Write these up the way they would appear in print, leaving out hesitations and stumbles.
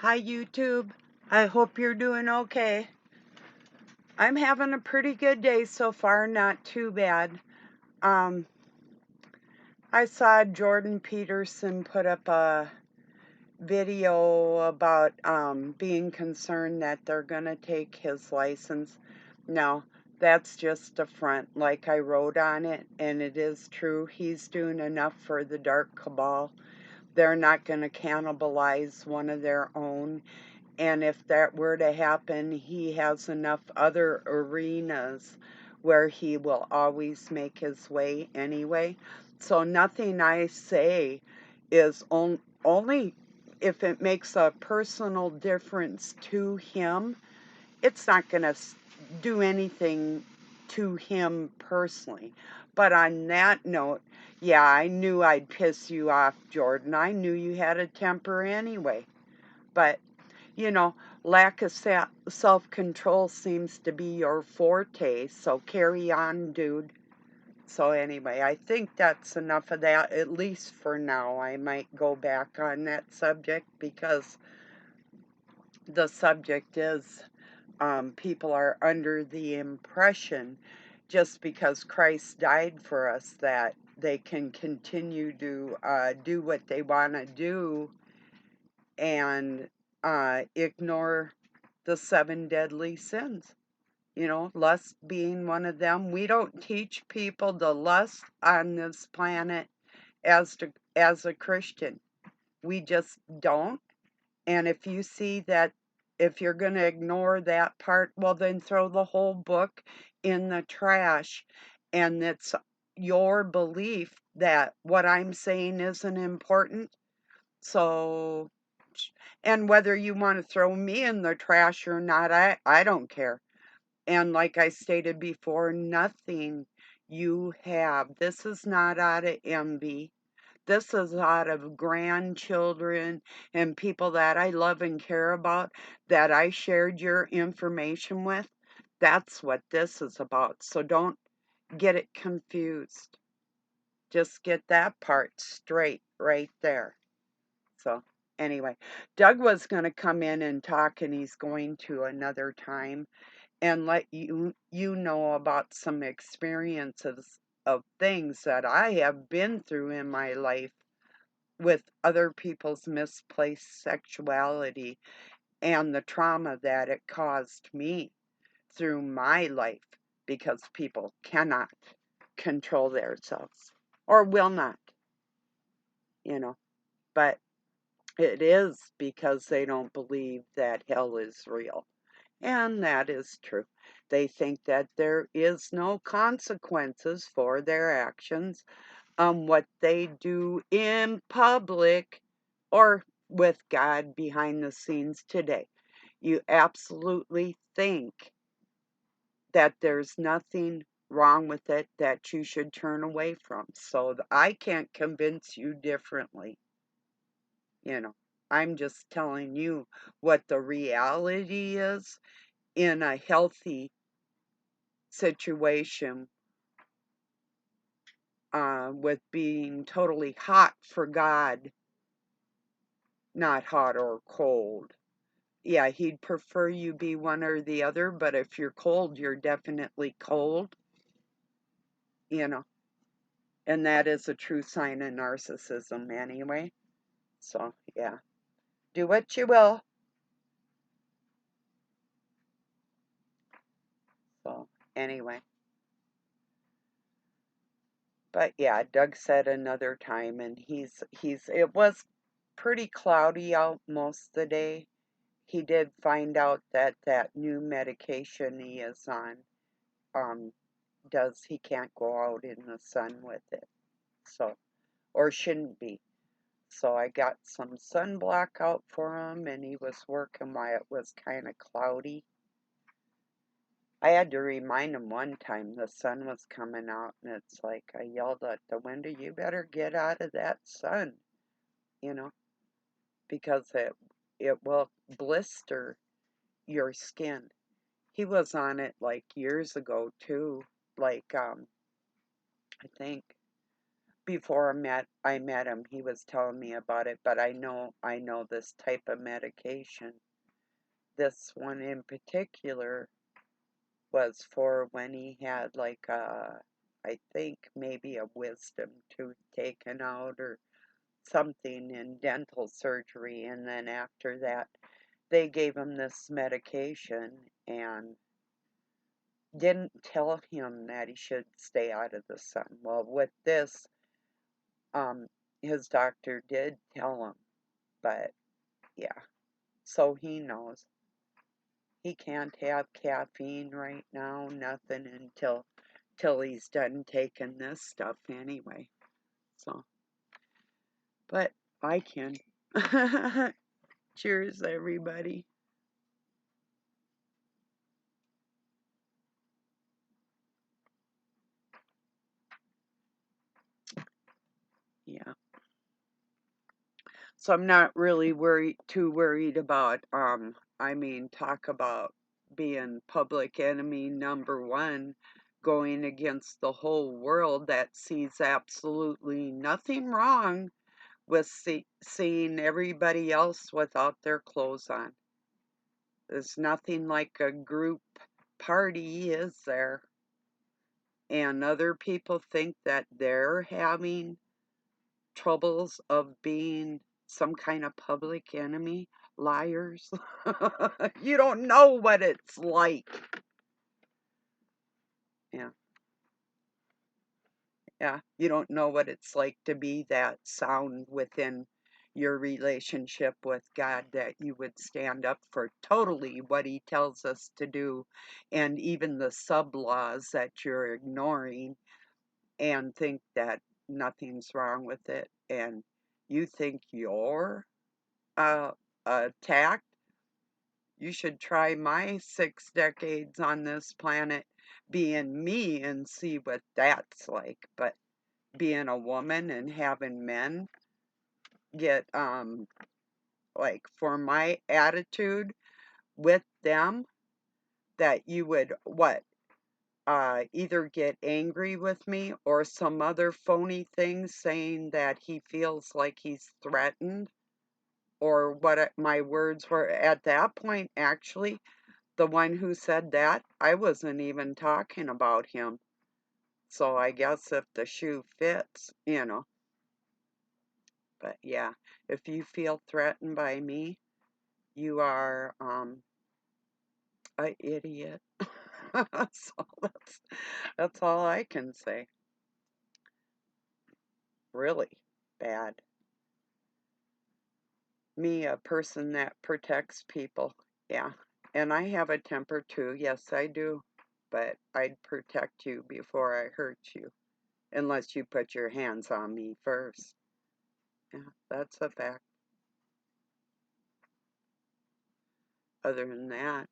Hi, YouTube. I hope you're doing okay. I'm having a pretty good day so far, not too bad. Um, I saw Jordan Peterson put up a video about being concerned that they're going to take his license. No, that's just a front, like I wrote on it, and it is true. He's doing enough for the dark cabal. They're not going to cannibalize one of their own. And if that were to happen, he has enough other arenas where he will always make his way anyway. So nothing I say is only if it makes a personal difference to him. It's not going to do anything to him personally. But on that note, yeah, I knew I'd piss you off, Jordan. I knew you had a temper anyway. But you know, lack of self control seems to be your forte, so carry on, dude. So, anyway, I think that's enough of that, at least for now. I might go back on that subject because the subject is people are under the impression just because Christ died for us that they can continue to do what they want to do and ignore the seven deadly sins. Lust being one of them. We don't teach people to lust on this planet as a Christian. We just don't. And if you see that, if you're going to ignore that part, well, then throw the whole book in the trash. And it's your belief that what I'm saying isn't important. So, and whether you want to throw me in the trash or not, I don't care. And like I stated before, nothing you have, this is not out of envy. This is out of grandchildren and people that I love and care about that I shared your information with. That's what this is about. So don't get it confused. Just get that part straight right there. So, anyway, Doug was going to come in and talk, and he's going to another time and let you know about some experiences of things that I have been through in my life with other people's misplaced sexuality and the trauma that it caused me through my life because people cannot control themselves or will not, you know. But it is because they don't believe that hell is real. And that is true. They think that there is no consequences for their actions on what they do in public or with God behind the scenes today. You absolutely think that there's nothing wrong with it that you should turn away from. So I can't convince you differently. You know, I'm just telling you what the reality is in a healthy situation with being totally hot for God, not hot or cold. Yeah, he'd prefer you be one or the other, but if you're cold, you're definitely cold, you know, and that is a true sign of narcissism anyway. So, yeah, do what you will. So, anyway, but yeah, Doug said another time, and it was pretty cloudy out most of the day. He did find out that that new medication he is on um he can't go out in the sun with it. So, or shouldn't be. So I got some sunblock out for him and he was working while it was kind of cloudy. I had to remind him one time the sun was coming out and it's like I yelled at the window, you better get out of that sun, you know, because it will blister your skin. He was on it like years ago too, like I think before I met him, he was telling me about it, but I know this type of medication. This one in particular was for when he had like I think maybe a wisdom tooth taken out or something in dental surgery, and then after that they gave him this medication and didn't tell him that he should stay out of the sun. Well, with this, his doctor did tell him, but yeah, so he knows. He can't have caffeine right now, nothing until till he's done taking this stuff anyway. So, but I can. Cheers, everybody. Yeah. So I'm not really too worried about I mean, talk about being public enemy number one, going against the whole world that sees absolutely nothing wrong with seeing everybody else without their clothes on. There's nothing like a group party, is there? And other people think that they're having troubles of being some kind of public enemy. Liars. You don't know what it's like. Yeah, yeah. You don't know what it's like to be that sound within your relationship with God, that you would stand up for totally what He tells us to do, and even the sub laws that you're ignoring, and think that nothing's wrong with it, and you think you're attacked. You should try my 6 decades on this planet being me and see what that's like. But being a woman and having men get, like, for my attitude with them, that you would, what, either get angry with me or some other phony thing saying that he feels like he's threatened, or what my words were at that point. Actually, the one who said that, I wasn't even talking about him. So I guess if the shoe fits, you know. But yeah, if you feel threatened by me, you are an idiot. So that's all I can say. Really bad. Me, a person that protects people. Yeah. And I have a temper too. Yes, I do. But I'd protect you before I hurt you, unless you put your hands on me first. Yeah, that's a fact. Other than that,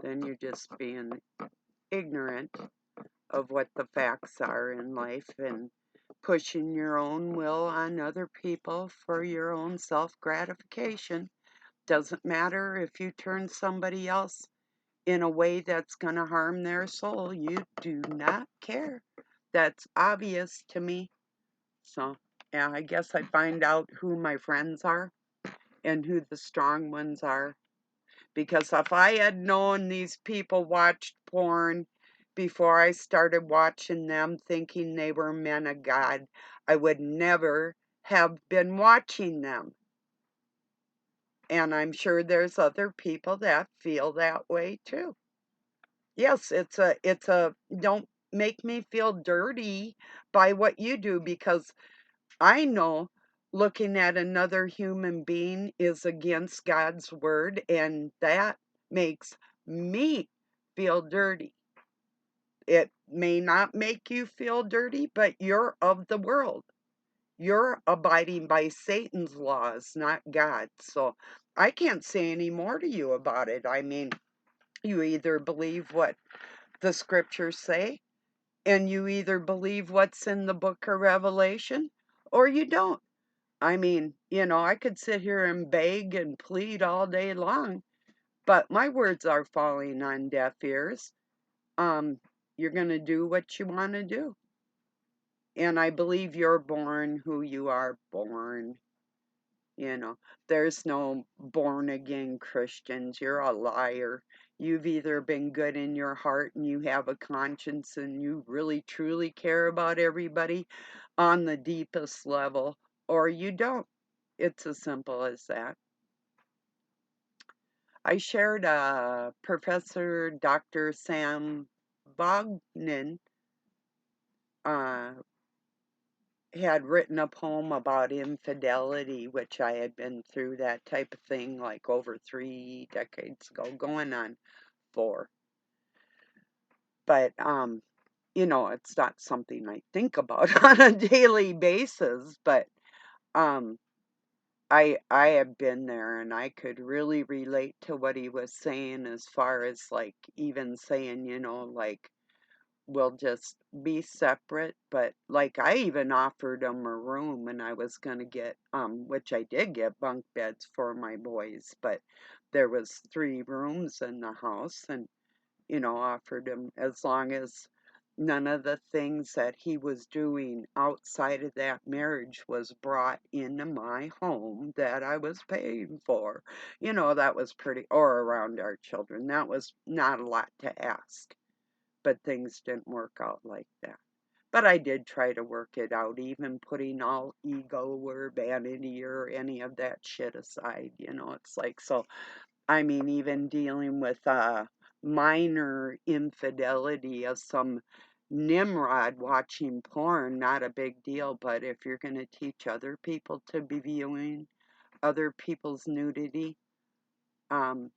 then you're just being ignorant of what the facts are in life and pushing your own will on other people for your own self gratification. Doesn't matter if you turn somebody else in a way that's going to harm their soul. You do not care. That's obvious to me. So, yeah, I guess I find out who my friends are and who the strong ones are. Because if I had known these people watched porn before I started watching them thinking they were men of God, I would never have been watching them. And I'm sure there's other people that feel that way too. Yes, it's a don't make me feel dirty by what you do, because I know looking at another human being is against God's word, and that makes me feel dirty. It may not make you feel dirty, but you're of the world. You're abiding by Satan's laws, not God's. So I can't say any more to you about it. I mean, you either believe what the scriptures say, and you either believe what's in the book of Revelation, or you don't. I mean, I could sit here and beg and plead all day long, but my words are falling on deaf ears. Um, you're going to do what you want to do. And I believe you're born who you are born. You know, there's no born again Christians. You're a liar. You've either been good in your heart and you have a conscience and you really truly care about everybody on the deepest level, or you don't. It's as simple as that. I shared Professor Dr. Sam Bognan uh, had written a poem about infidelity, which I had been through that type of thing like over 3 decades ago, going on 4. But it's not something I think about on a daily basis, but um I have been there and I could really relate to what he was saying as far as like even saying, like we'll just be separate. But like I even offered him a room and I was gonna get which I did get bunk beds for my boys, but there was 3 rooms in the house and offered him as long as none of the things that he was doing outside of that marriage was brought into my home that I was paying for. That was pretty, or around our children. That was not a lot to ask, but things didn't work out like that. But I did try to work it out, even putting all ego or vanity or any of that shit aside. It's like, so I mean, even dealing with minor infidelity of some Nimrod watching porn, not a big deal. But if you're going to teach other people to be viewing other people's nudity, um,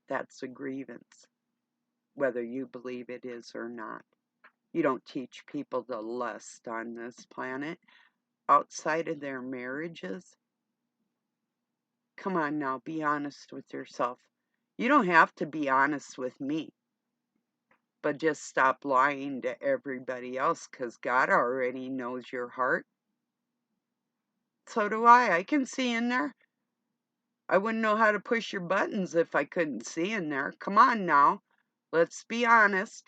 that's a grievance, whether you believe it is or not. You don't teach people to lust on this planet outside of their marriages. Come on now, be honest with yourself. You don't have to be honest with me, but just stop lying to everybody else because God already knows your heart. So do I. I can see in there. I wouldn't know how to push your buttons if I couldn't see in there. Come on now. Let's be honest.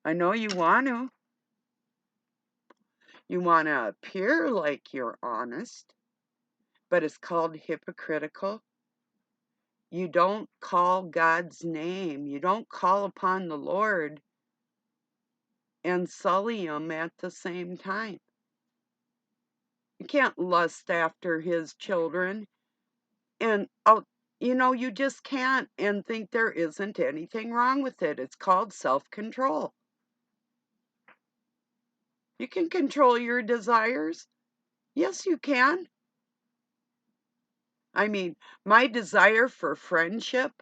I know you want to. You want to appear like you're honest, but it's called hypocritical. You don't call God's name. You don't call upon the Lord and sully him at the same time. You can't lust after his children and you just can't and think there isn't anything wrong with it. It's called self-control. You can control your desires. Yes, you can. I mean, my desire for friendship,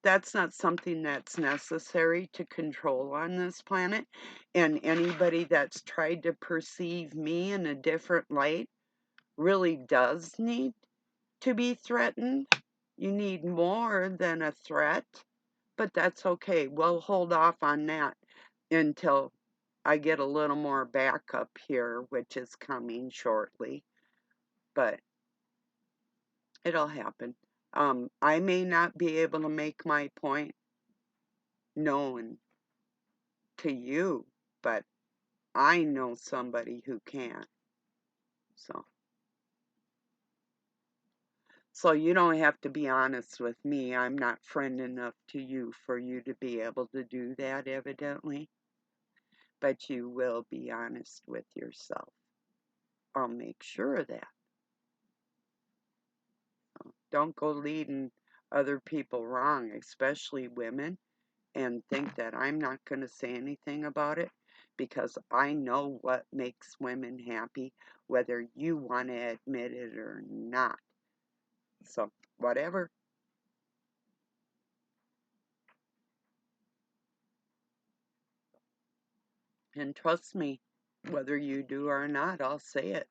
that's not something that's necessary to control on this planet. And anybody that's tried to perceive me in a different light really does need to be threatened. You need more than a threat, but that's okay. We'll hold off on that until I get a little more backup here, which is coming shortly, but it'll happen. I may not be able to make my point known to you, but I know somebody who can. So you don't have to be honest with me. I'm not friend enough to you for you to be able to do that, evidently. But you will be honest with yourself. I'll make sure of that. Don't go leading other people wrong, especially women, and think that I'm not going to say anything about it because I know what makes women happy, whether you want to admit it or not. So, whatever. And trust me, whether you do or not, I'll say it.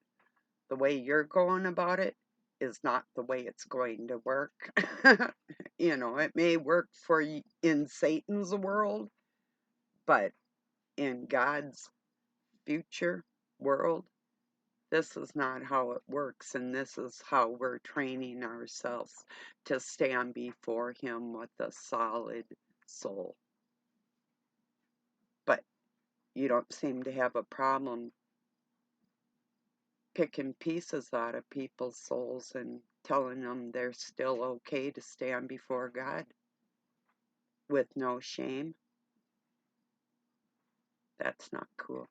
The way you're going about it is not the way it's going to work. It may work for you in Satan's world, but in God's future world, This is not how it works, and this is how we're training ourselves to stand before Him with a solid soul. But you don't seem to have a problem picking pieces out of people's souls and telling them they're still okay to stand before God with no shame. That's not cool.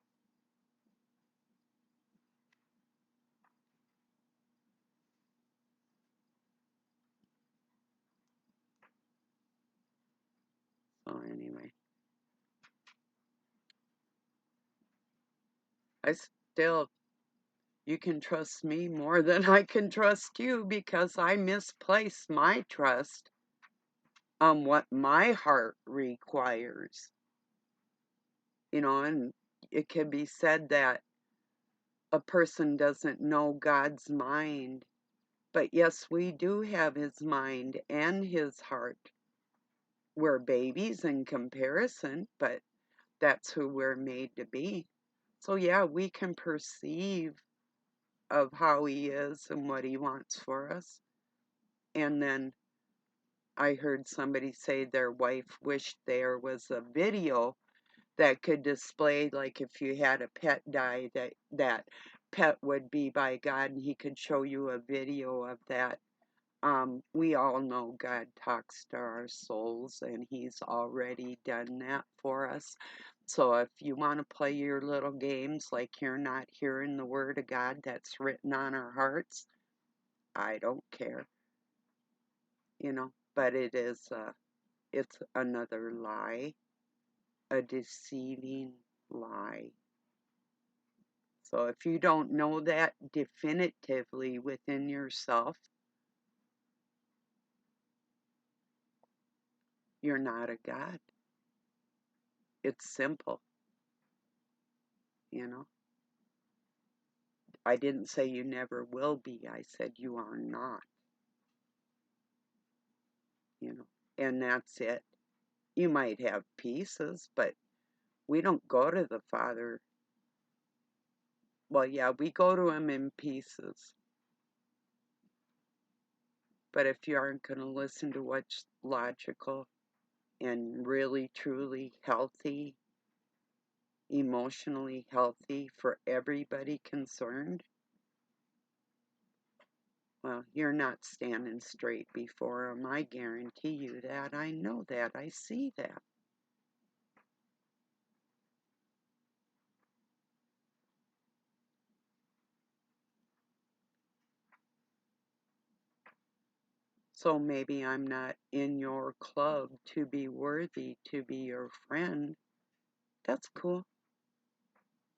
So anyway, you can trust me more than I can trust you because I misplace my trust on what my heart requires. And it can be said that a person doesn't know God's mind, but yes, we do have His mind and His heart. We're babies in comparison, but that's who we're made to be. So yeah, we can perceive of how He is and what He wants for us. And then I heard somebody say their wife wished there was a video that could display, like if you had a pet die, that pet would be by God, and He could show you a video of that. We all know God talks to our souls, and He's already done that for us. So if you want to play your little games like you're not hearing the word of God that's written on our hearts, I don't care, but it's another lie, a deceiving lie. So if you don't know that definitively within yourself, you're not a God. It's simple, you know. I didn't say you never will be. I said you are not, you know. And that's it. You might have pieces, but we don't go to the Father. Well, yeah, we go to Him in pieces. But if you aren't going to listen to what's logical and really, truly healthy, emotionally healthy for everybody concerned, well, you're not standing straight before Him. I guarantee you that. I know that. I see that. So maybe I'm not in your club to be worthy to be your friend. That's cool.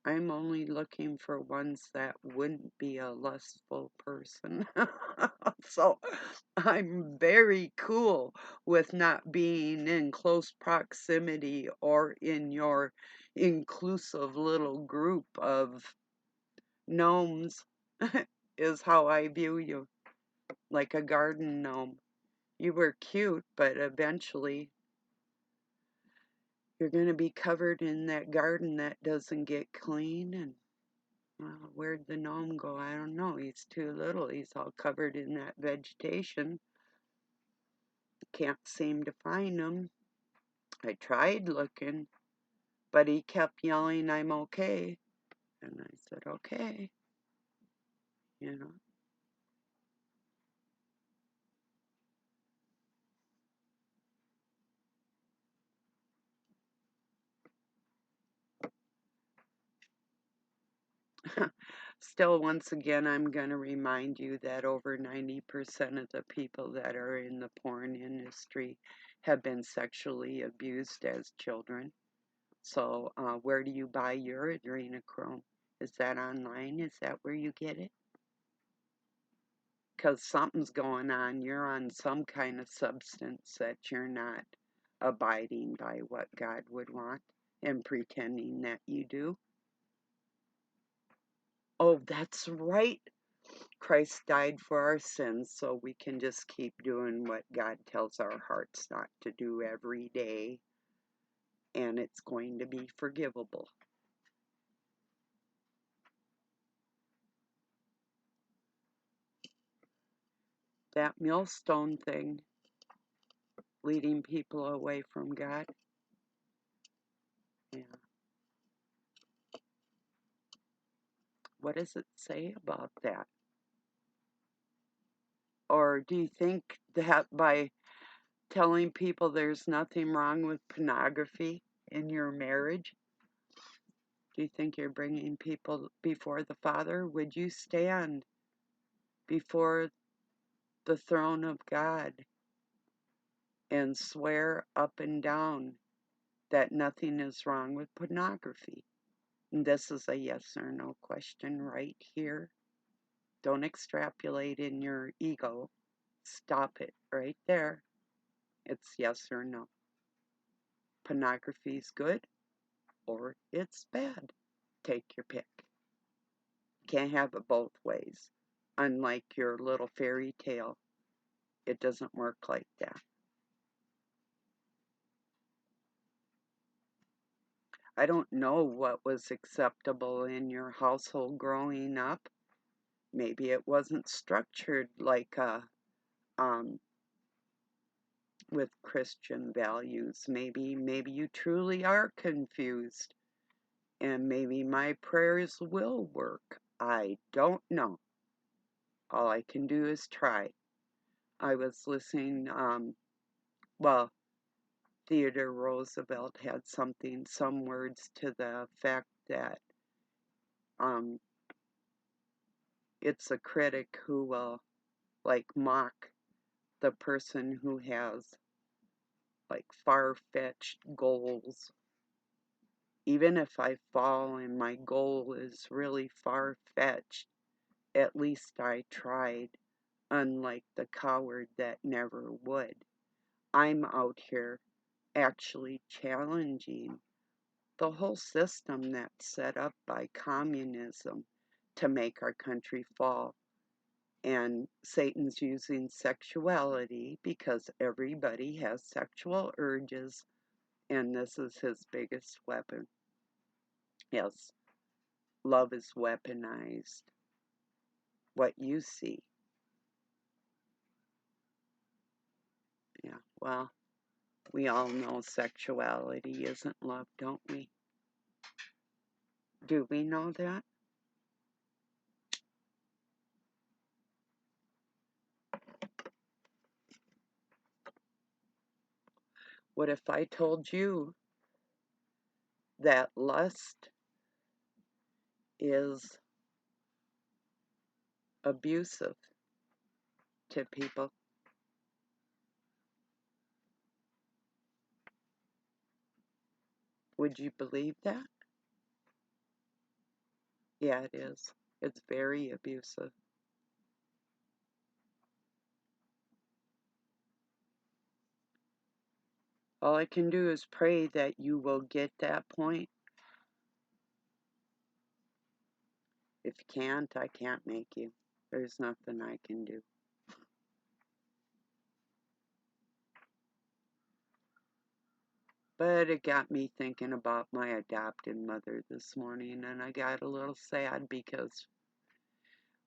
I'm only looking for ones that wouldn't be a lustful person. So I'm very cool with not being in close proximity or in your inclusive little group of gnomes, is how I view you, like a garden gnome. You were cute, but eventually you're going to be covered in that garden that doesn't get clean. And well, where'd the gnome go? I don't know. He's too little. He's all covered in that vegetation. Can't seem to find him. I tried looking, but he kept yelling, "I'm okay." And I said, "Okay," you know. Still, once again, I'm going to remind you that over 90% of the people that are in the porn industry have been sexually abused as children. So, where do you buy your adrenochrome? Is that online? Is that where you get it? Because something's going on. You're on some kind of substance that you're not abiding by what God would want and pretending that you do. Oh, that's right. Christ died for our sins, so we can just keep doing what God tells our hearts not to do every day, and it's going to be forgivable. that millstone thing, leading people away from God. Yeah. What does it say about that? Or do you think that by telling people there's nothing wrong with pornography in your marriage, do you think you're bringing people before the Father? Would you stand before the throne of God and swear up and down that nothing is wrong with pornography? And this is a yes or no question right here. Don't extrapolate in your ego. Stop it right there. It's yes or no. Pornography is good or it's bad. Take your pick. Can't have it both ways. Unlike your little fairy tale, it doesn't work like that. I don't know what was acceptable in your household growing up. Maybe it wasn't structured like um, with Christian values. Maybe you truly are confused, and maybe my prayers will work. I don't know. All I can do is try. I was listening. Well, Theodore Roosevelt had some words to the effect that um, it's a critic who will like mock the person who has like far-fetched goals. Even if I fall and my goal is really far-fetched, at least I tried, unlike the coward that never would. I'm out here actually challenging the whole system that's set up by communism to make our country fall. And Satan's using sexuality because everybody has sexual urges, and this is his biggest weapon. Yes, love is weaponized. What you see. Yeah, well, we all know sexuality isn't love, don't we? Do we know that? What if I told you that lust is abusive to people? Would you believe that? Yeah, it is. It's very abusive. All I can do is pray that you will get that point. If you can't, I can't make you. There's nothing I can do. But it got me thinking about my adopted mother this morning, and I got a little sad because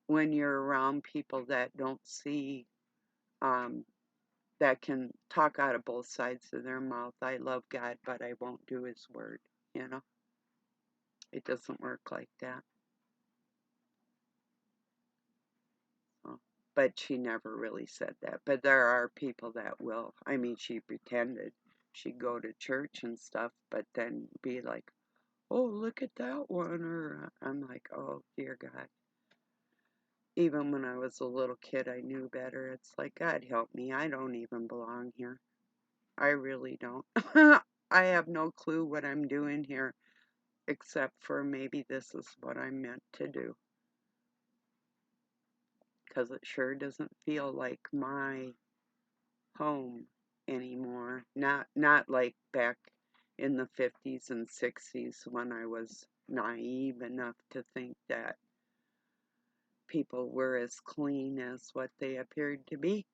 when you're around people that don't see, that can talk out of both sides of their mouth, I love God, but I won't do His word, you know? It doesn't work like that. So, but she never really said that. But there are people that will. I mean, she pretended she'd go to church and stuff, but then be like, oh, look at that one. Or I'm like, oh, dear God. Even when I was a little kid, I knew better. It's like, God help me. I don't even belong here. I really don't. I have no clue what I'm doing here, except for maybe this is what I'm meant to do. Because it sure doesn't feel like my home anymore. Not like back in the 50s and 60s when I was naive enough to think that people were as clean as what they appeared to be.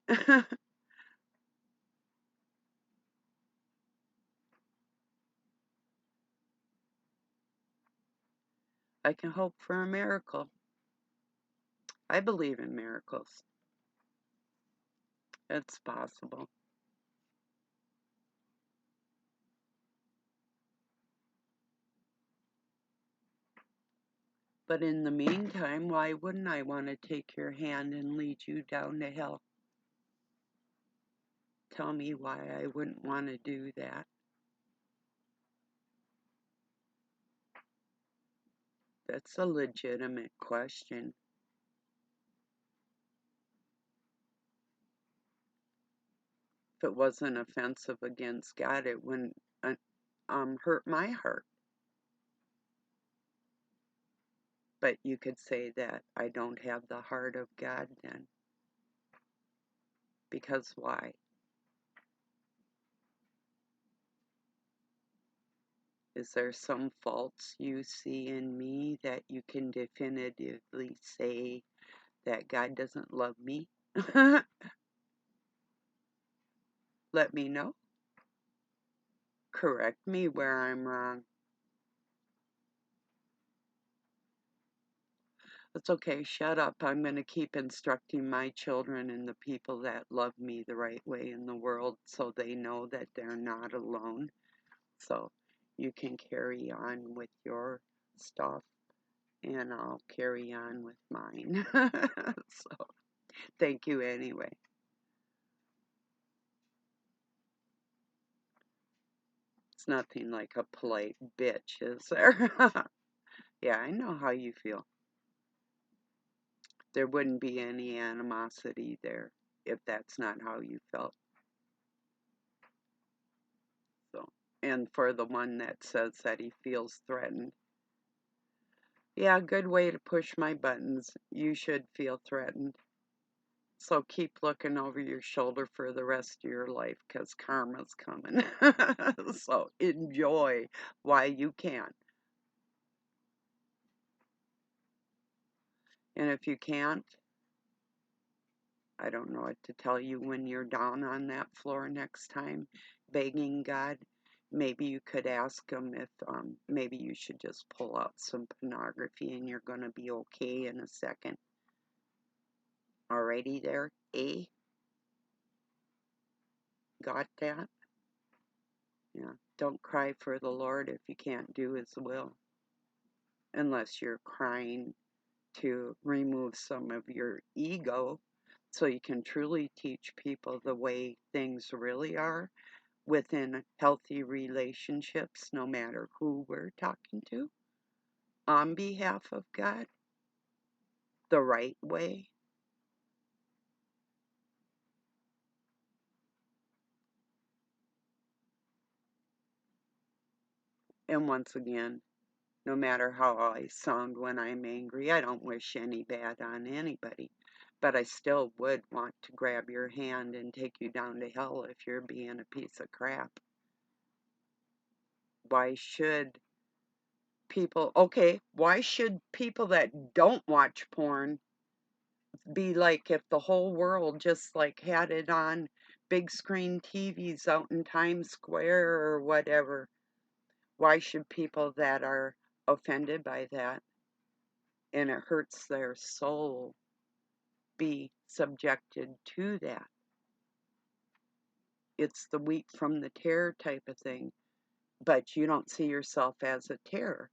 I can hope for a miracle. I believe in miracles. It's possible. But in the meantime, why wouldn't I want to take your hand and lead you down to hell? Tell me why I wouldn't want to do that. That's a legitimate question. If it wasn't offensive against God, it wouldn't hurt my heart. But you could say that I don't have the heart of God then. Because why? Is there some faults you see in me that you can definitively say that God doesn't love me? Let me know. Correct me where I'm wrong. It's okay, shut up. I'm going to keep instructing my children and the people that love me the right way in the world so they know that they're not alone. So you can carry on with your stuff and I'll carry on with mine. So thank you anyway. It's nothing like a polite bitch, is there? Yeah, I know how you feel. There wouldn't be any animosity there if that's not how you felt. So, and for the one that says that he feels threatened, yeah, good way to push my buttons. You should feel threatened. So keep looking over your shoulder for the rest of your life because karma's coming. So enjoy while you can. And if you can't, I don't know what to tell you when you're down on that floor next time, begging God. Maybe you could ask him if maybe you should just pull out some pornography and you're going to be okay in a second. Alrighty there, eh? Got that? Yeah. Don't cry for the Lord if you can't do his will. Unless you're crying to remove some of your ego so you can truly teach people the way things really are within healthy relationships, no matter who we're talking to, on behalf of God, the right way. And once again, no matter how I sound when I'm angry, I don't wish any bad on anybody. But I still would want to grab your hand and take you down to hell if you're being a piece of crap. Why should why should people that don't watch porn be like if the whole world just like had it on big screen TVs out in Times Square or whatever? Why should people that are offended by that and it hurts their soul be subjected to that? It's the wheat from the tare type of thing, but you don't see yourself as a tare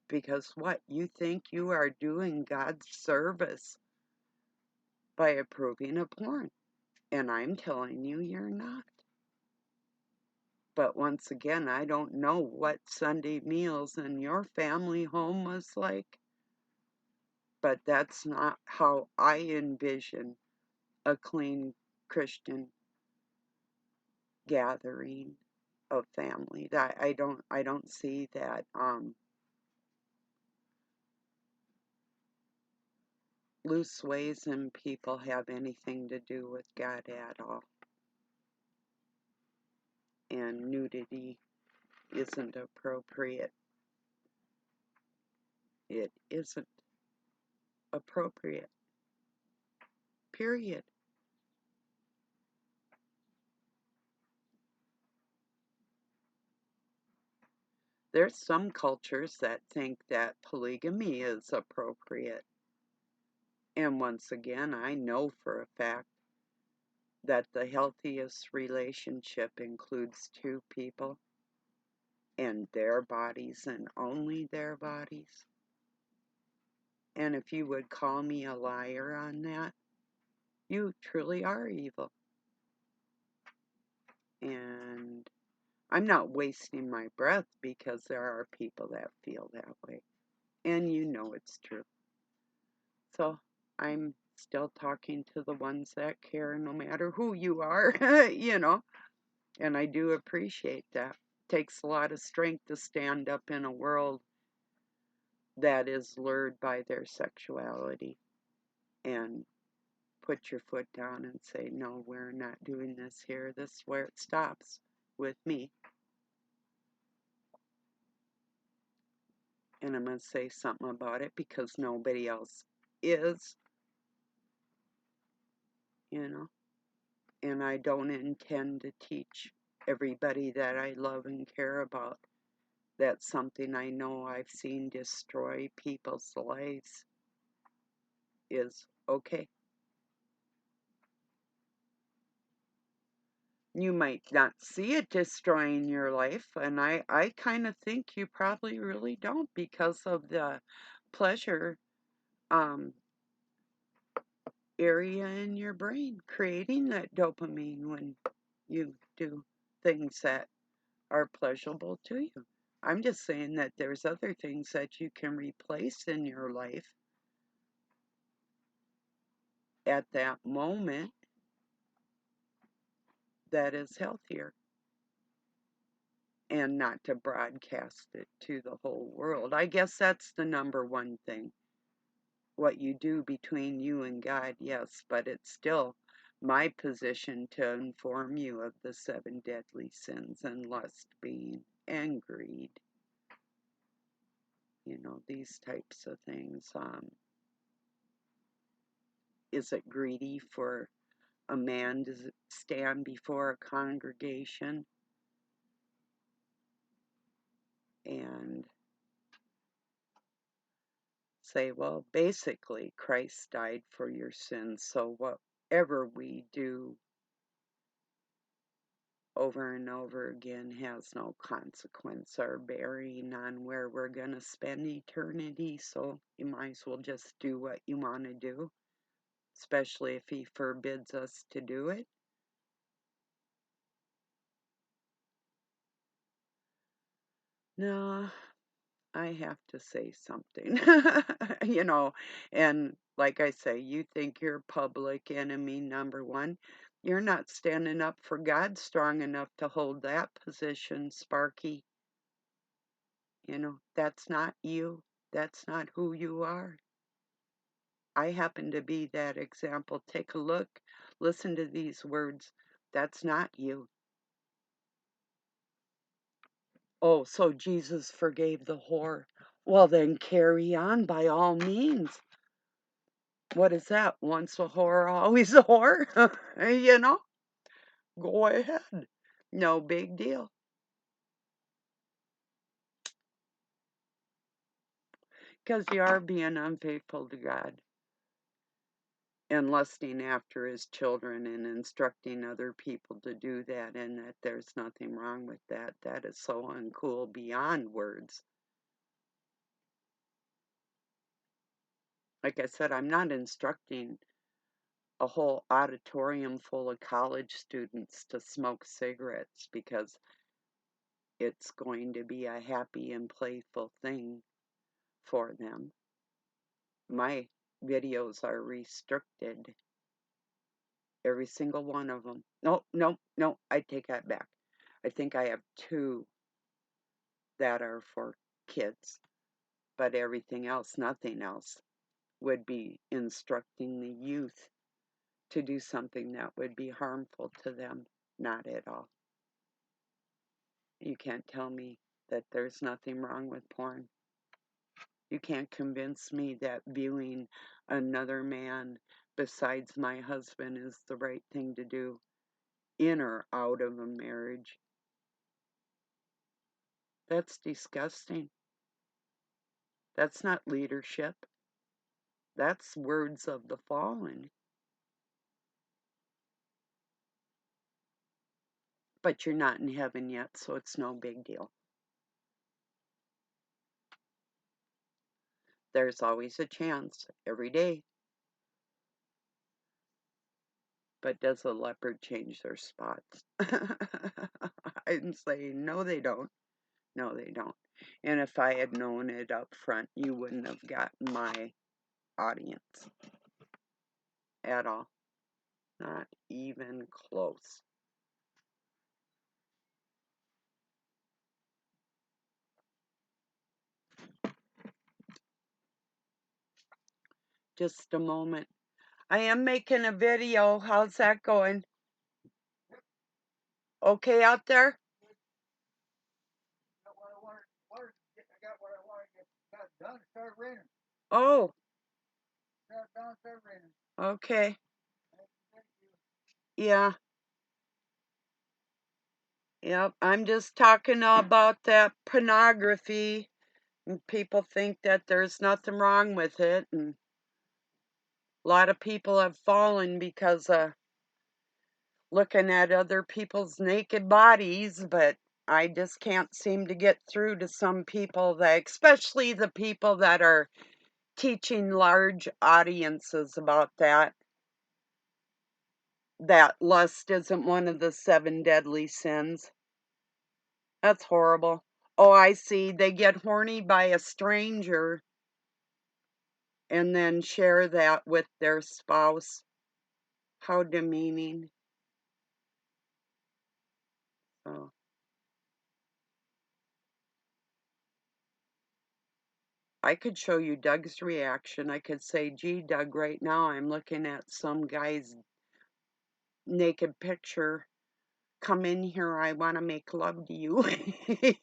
because what? You think you are doing God's service by approving of porn. And I'm telling you, you're not. But once again, I don't know what Sunday meals in your family home was like, but that's not how I envision a clean Christian gathering of family. That I don't see that loose ways in people have anything to do with God at all. And nudity isn't appropriate. It isn't appropriate. Period. There's some cultures that think that polygamy is appropriate. And once again, I know for a fact that the healthiest relationship includes two people and their bodies and only their bodies. And if you would call me a liar on that, you truly are evil. And I'm not wasting my breath because there are people that feel that way. And you know it's true. So I'm still talking to the ones that care no matter who you are, and I do appreciate that. It takes a lot of strength to stand up in a world that is lured by their sexuality and put your foot down and say, no, we're not doing this here. This is where it stops with me. And I'm going to say something about it because nobody else is, you know. And I don't intend to teach everybody that I love and care about. That's something I know I've seen destroy people's lives is okay. You might not see it destroying your life, and I kind of think you probably really don't because of the pleasure um, area in your brain creating that dopamine when you do things that are pleasurable to you. I'm just saying that there's other things that you can replace in your life at that moment that is healthier and not to broadcast it to the whole world. I guess that's the number one thing. What you do between you and God, yes, but it's still my position to inform you of the 7 deadly sins and lust being and greed. These types of things. Is it greedy for a man to stand before a congregation and say, well, basically, Christ died for your sins, so whatever we do over and over again has no consequence or bearing on where we're going to spend eternity, so you might as well just do what you want to do, especially if he forbids us to do it. No, I have to say something, and like I say, you think you're public enemy number one. You're not standing up for God strong enough to hold that position, Sparky. That's not you. That's not who you are. I happen to be that example. Take a look. Listen to these words. That's not you. Oh, so Jesus forgave the whore. Well, then carry on by all means. What is that? Once a whore, always a whore? Go ahead. No big deal. Because you are being unfaithful to God and lusting after his children and instructing other people to do that, and that there's nothing wrong with that. That is so uncool beyond words. Like I said, I'm not instructing a whole auditorium full of college students to smoke cigarettes because it's going to be a happy and playful thing for them. My videos are restricted, every single one of them. No, no, no, I take that back. I think I have 2 that are for kids, but everything else, nothing else, would be instructing the youth to do something that would be harmful to them. Not at all. You can't tell me that there's nothing wrong with porn. You can't convince me that viewing another man besides my husband is the right thing to do in or out of a marriage. That's disgusting. That's not leadership. That's words of the fallen. But you're not in heaven yet, so it's no big deal. There's always a chance, every day. But does a leopard change their spots? I'm saying, no, they don't. No, they don't. And if I had known it up front, you wouldn't have gotten my audience at all. Not even close. Just a moment. I am making a video. How's that going? Okay out there? Oh, okay. Yeah. Yep. I'm just talking about that pornography. And people think that there's nothing wrong with it. And a lot of people have fallen because of looking at other people's naked bodies, but I just can't seem to get through to some people that, especially the people that are teaching large audiences about that lust isn't one of the 7 deadly sins. That's horrible. Oh, I see. They get horny by a stranger and then share that with their spouse. How demeaning. Oh. I could show you Doug's reaction. I could say, gee, Doug, right now I'm looking at some guy's naked picture. Come in here. I want to make love to you. Did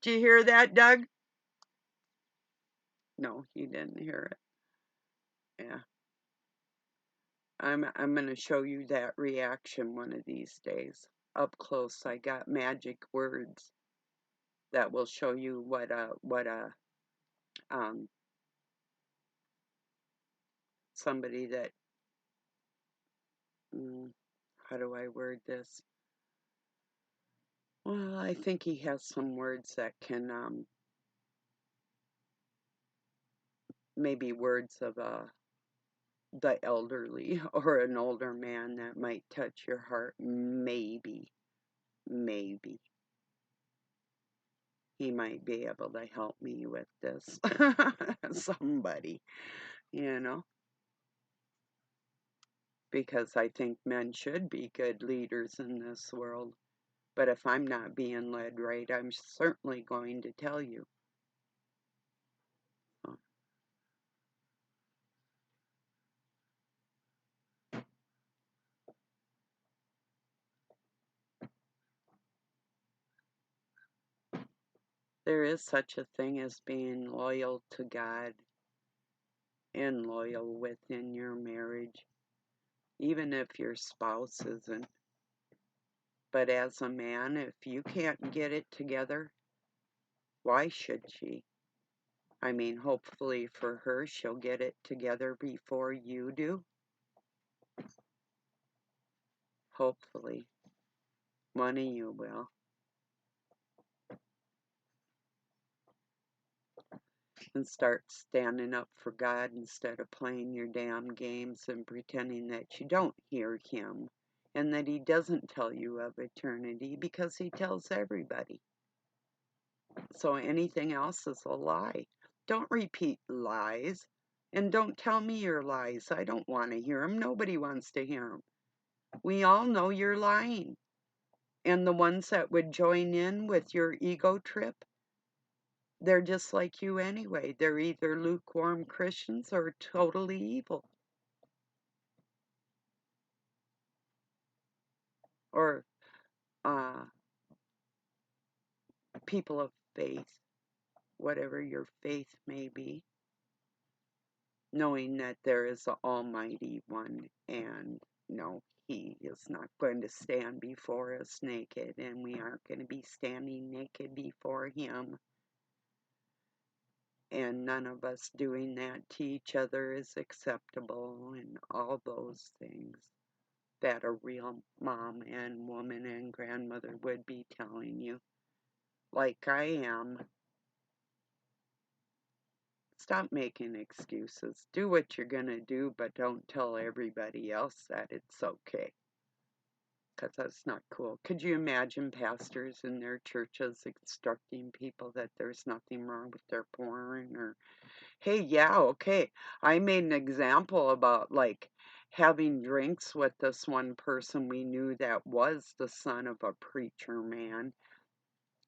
you hear that, Doug? No, he didn't hear it. Yeah. I'm going to show you that reaction one of these days. Up close, I got magic words that will show you what somebody that how do I word this? Well, I think he has some words that can maybe words of the elderly or an older man that might touch your heart. Maybe he might be able to help me with this. Somebody, you know, because I think men should be good leaders in this world. But if I'm not being led right, I'm certainly going to tell you. There is such a thing as being loyal to God and loyal within your marriage, even if your spouse isn't. But as a man, if you can't get it together, why should she? I mean, hopefully for her, she'll get it together before you do. Hopefully. One of you will. And start standing up for God instead of playing your damn games and pretending that you don't hear Him and that He doesn't tell you of eternity, because He tells everybody. So anything else is a lie. Don't repeat lies, and don't tell me your lies. I don't want to hear them. Nobody wants to hear them. We all know you're lying. And the ones that would join in with your ego trip, they're just like you anyway. They're either lukewarm Christians or totally evil. Or people of faith, whatever your faith may be, knowing that there is an Almighty One, and no, He is not going to stand before us naked, and we aren't going to be standing naked before Him. And none of us doing that to each other is acceptable, and all those things. that a real mom and woman and grandmother would be telling you, like I am. Stop making excuses. Do what you're going to do, but don't tell everybody else that it's okay. Because that's not cool. Could you imagine pastors in their churches instructing people that there's nothing wrong with their porn? Or, hey, yeah, okay. I made an example about like having drinks with this one person we knew that was the son of a preacher man.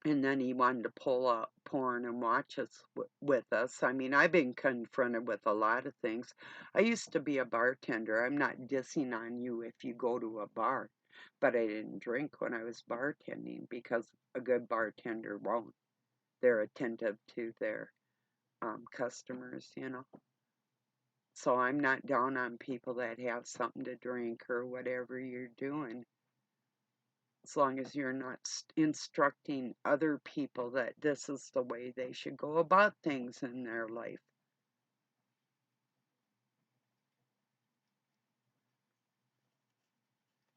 And then he wanted to pull out porn and watch us with us. I mean, I've been confronted with a lot of things. I used to be a bartender. I'm not dissing on you if you go to a bar, but I didn't drink when I was bartending because a good bartender won't. They're attentive to their customers, you know. So I'm not down on people that have something to drink or whatever you're doing, as long as you're not instructing other people that this is the way they should go about things in their life.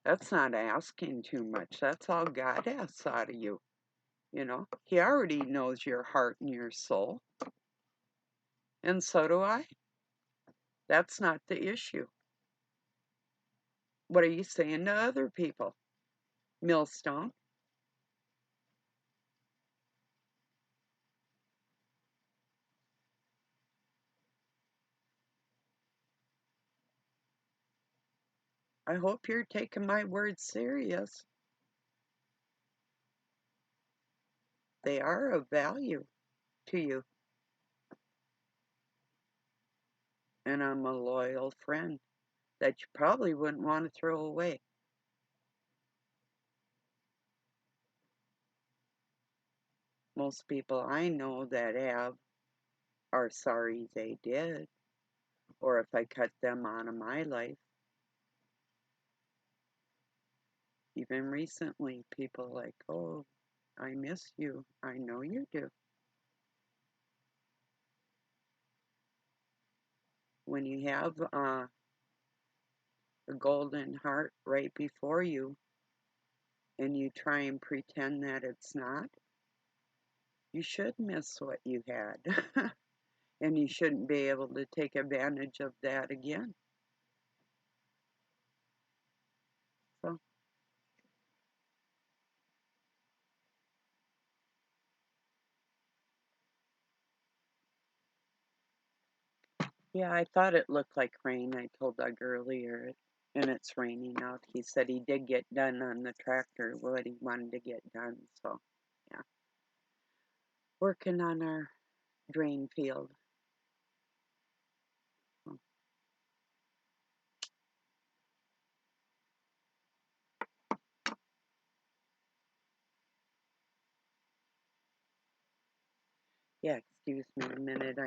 That's not asking too much. That's all God asks out of you. You know, He already knows your heart and your soul. And so do I. That's not the issue. What are you saying to other people? Millstone? I hope you're taking my words serious. They are of value to you. And I'm a loyal friend that you probably wouldn't want to throw away. Most people I know that have are sorry they did, or if I cut them out of my life. Even recently, people like, oh, I miss you. I know you do. When you have a golden heart right before you and you try and pretend that it's not, you should miss what you had. And you shouldn't be able to take advantage of that again. So, yeah, I thought it looked like rain. I told Doug earlier, and it's raining out. He said he did get done on the tractor what he wanted to get done. So, yeah, working on our drain field. So, yeah, excuse me a minute.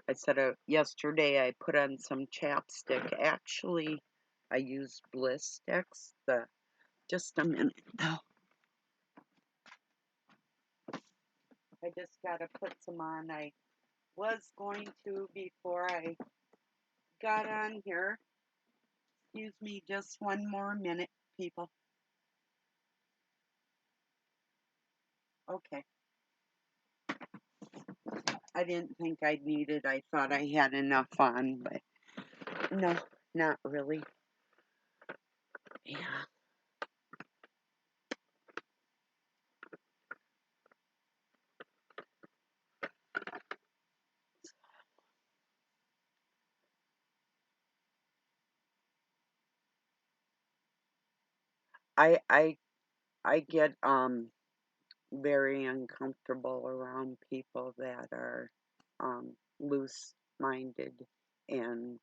I said yesterday I put on some chapstick. Actually, I used Bliss sticks. Just a minute though. I just gotta put some on. I was going to before I got on here. Excuse me just one more minute, people. Okay. I didn't think I'd need it. I thought I had enough on, but no, not really. Yeah. I I I get very uncomfortable around people that are loose minded and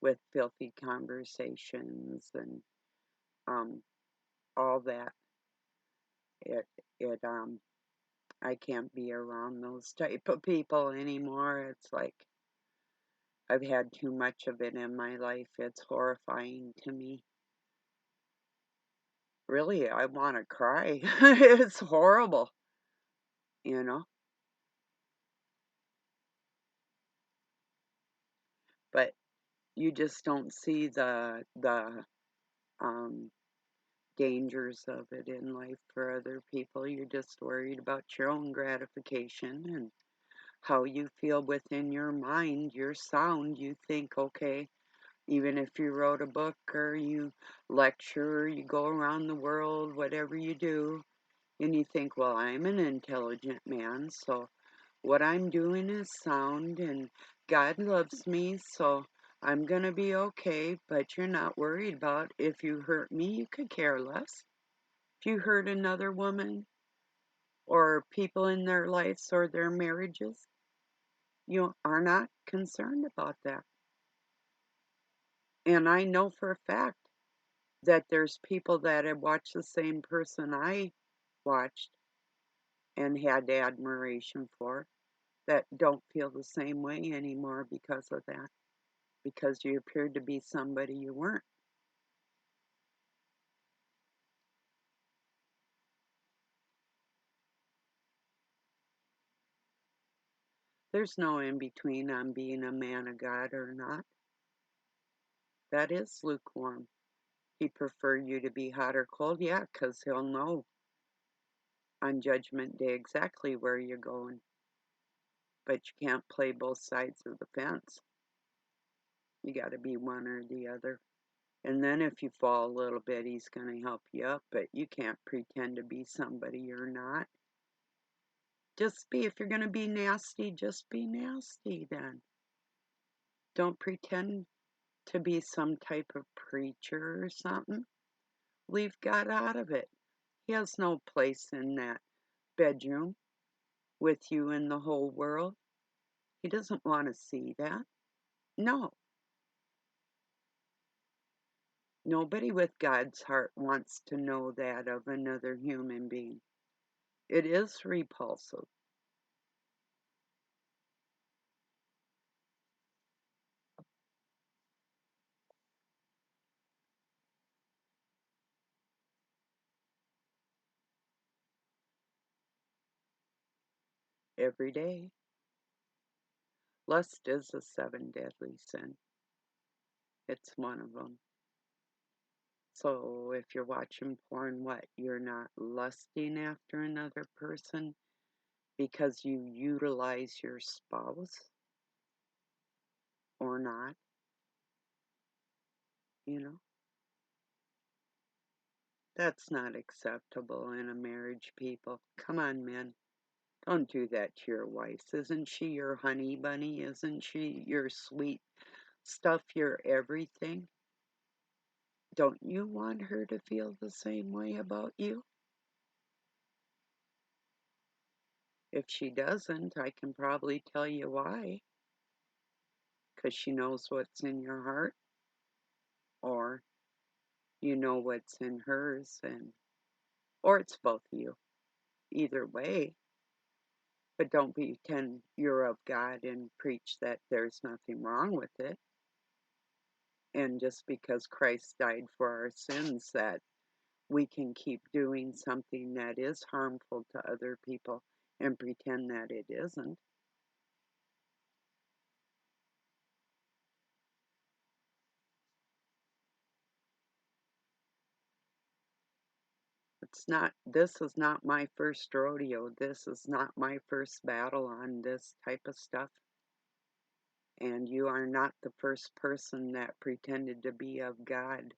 with filthy conversations and um all that. It I can't be around those type of people anymore. It's like I've had too much of it in my life. It's horrifying to me. Really, I want to cry. It's horrible, you know. But you just don't see the um, dangers of it in life for other people. You're just worried about your own gratification and how you feel within your mind, your sound. You think, okay, even if you wrote a book or you lecture, or you go around the world, whatever you do, and you think, well, I'm an intelligent man, so what I'm doing is sound, and God loves me, so I'm going to be okay, but you're not worried about if you hurt me, you could care less. If you hurt another woman or people in their lives or their marriages, you are not concerned about that. And I know for a fact that there's people that have watched the same person I watched and had admiration for that don't feel the same way anymore because of that, because you appeared to be somebody you weren't. There's no in between on being a man of God or not. That is lukewarm. He'd prefer you to be hot or cold, yeah, 'cause he'll know on Judgment Day exactly where you're going. But you can't play both sides of the fence. You got to be one or the other. And then if you fall a little bit, he's going to help you up, but you can't pretend to be somebody you're not. Just be, if you're going to be nasty, just be nasty then. Don't pretend to be some type of preacher or something. Leave God out of it. He has no place in that bedroom with you and the whole world. He doesn't want to see that. No. Nobody with God's heart wants to know that of another human being. It is repulsive. Every day. Lust is a seven deadly sin. It's one of them. So if you're watching porn, what? You're not lusting after another person because you utilize your spouse or not, you know? That's not acceptable in a marriage, people. Come on, men. Don't do that to your wife. Isn't she your honey bunny? Isn't she your sweet stuff, your everything? Don't you want her to feel the same way about you? If she doesn't, I can probably tell you why. Because she knows what's in your heart, or you know what's in hers, and or it's both of you. Either way, but don't pretend you're of God and preach that there's nothing wrong with it. And just because Christ died for our sins, that we can keep doing something that is harmful to other people and pretend that it isn't. It's not, this is not my first rodeo. This is not my first battle on this type of stuff. And you are not the first person that pretended to be of God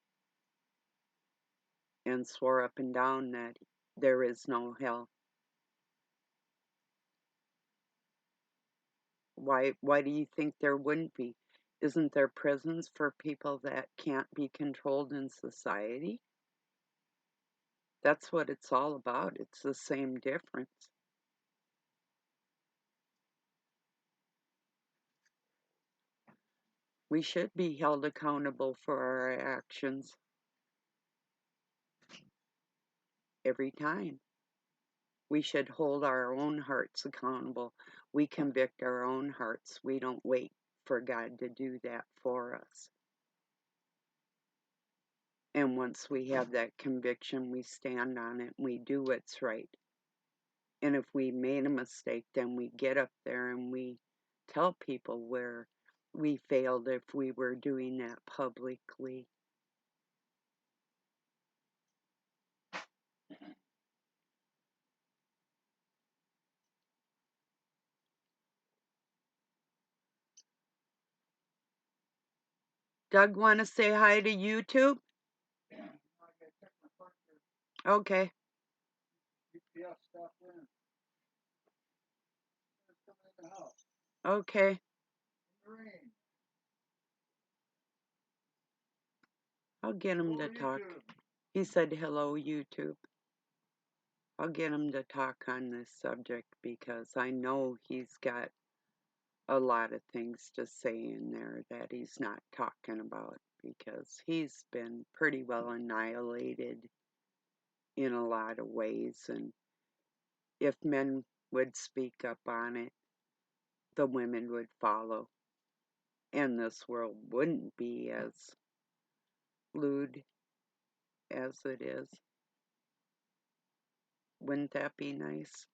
and swore up and down that there is no hell. Why do you think there wouldn't be? Isn't there prisons for people that can't be controlled in society? That's what it's all about. It's the same difference. We should be held accountable for our actions every time. We should hold our own hearts accountable. We convict our own hearts. We don't wait for God to do that for us. And once we have that conviction, we stand on it and we do what's right. And if we made a mistake, then we get up there and we tell people where we failed if we were doing that publicly. Doug, want to say hi to YouTube? Okay. Okay. I'll get him to talk. He said hello, YouTube. I'll get him to talk on this subject because I know he's got a lot of things to say in there that he's not talking about because he's been pretty well annihilated in a lot of ways, and if men would speak up on it, the women would follow, and this world wouldn't be as lewd as it is. Wouldn't that be nice?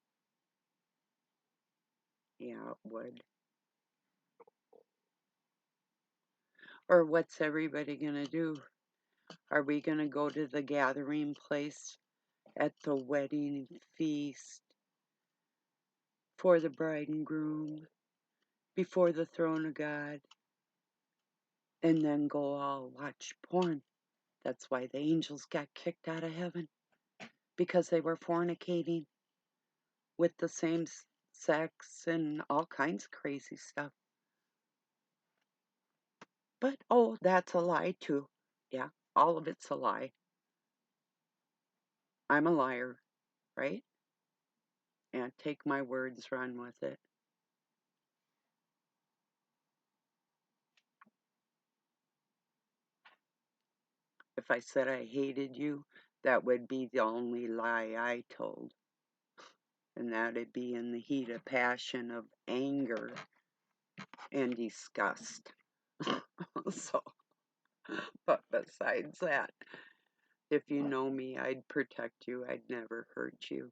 Yeah, it would. Or what's everybody gonna do? Are we gonna go to the gathering place at the wedding feast for the bride and groom before the throne of God and then go all watch porn? That's why the angels got kicked out of heaven, because they were fornicating with the same sex and all kinds of crazy stuff. But oh, that's a lie too. Yeah, all of it's a lie. I'm a liar, right? And take my words, run with it. If I said I hated you, that would be the only lie I told. And that'd be in the heat of passion of anger and disgust. So, but besides that, if you know me, I'd protect you. I'd never hurt you.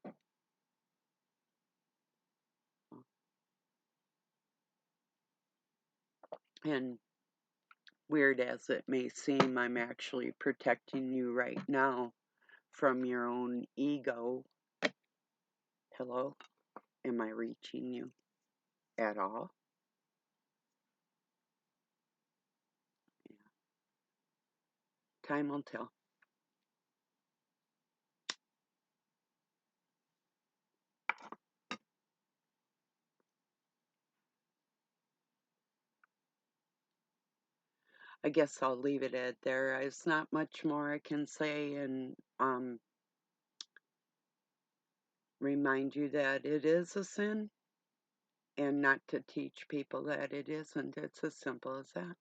And weird as it may seem, I'm actually protecting you right now from your own ego. Hello? Am I reaching you at all? Yeah. Time will tell. I guess I'll leave it at there. There's not much more I can say, and remind you that it is a sin and not to teach people that it isn't. It's as simple as that.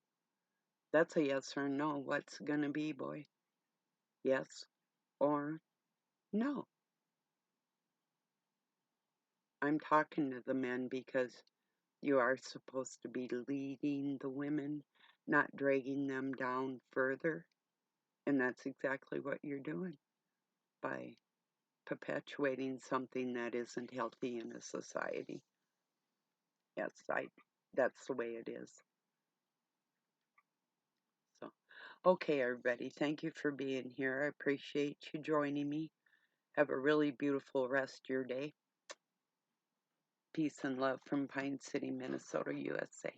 That's a yes or no. What's going to be, boy? Yes or no? I'm talking to the men because you are supposed to be leading the women, not dragging them down further. And that's exactly what you're doing by perpetuating something that isn't healthy in a society. Yes, that's the way it is. So, okay, everybody, thank you for being here. I appreciate you joining me. Have a really beautiful rest of your day. Peace and love from Pine City, Minnesota, USA.